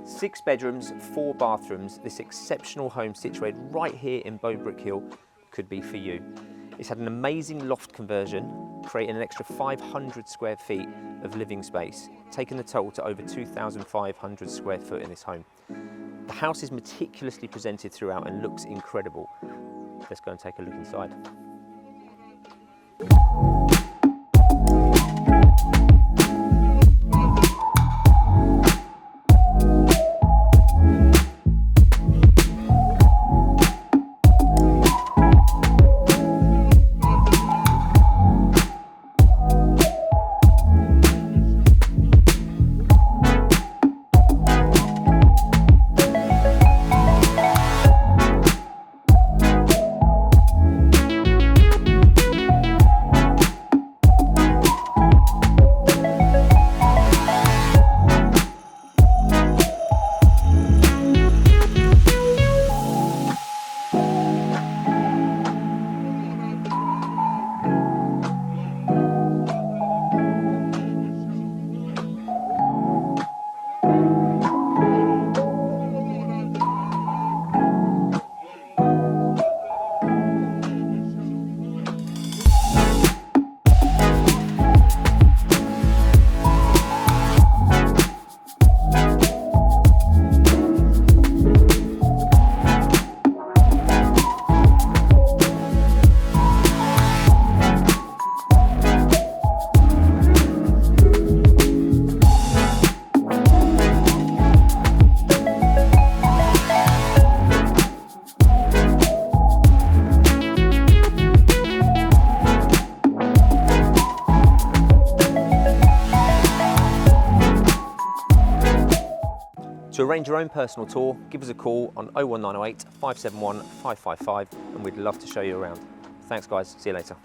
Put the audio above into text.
6 bedrooms, 4 bathrooms, this exceptional home situated right here in Bow Brick Hill could be for you. It's had an amazing loft conversion, creating an extra 500 square feet of living space, taking the total to over 2,500 square foot in this home. The house is meticulously presented throughout and looks incredible. Let's go and take a look inside. To arrange your own personal tour, give us a call on 01908 571 555 and we'd love to show you around. Thanks guys, see you later.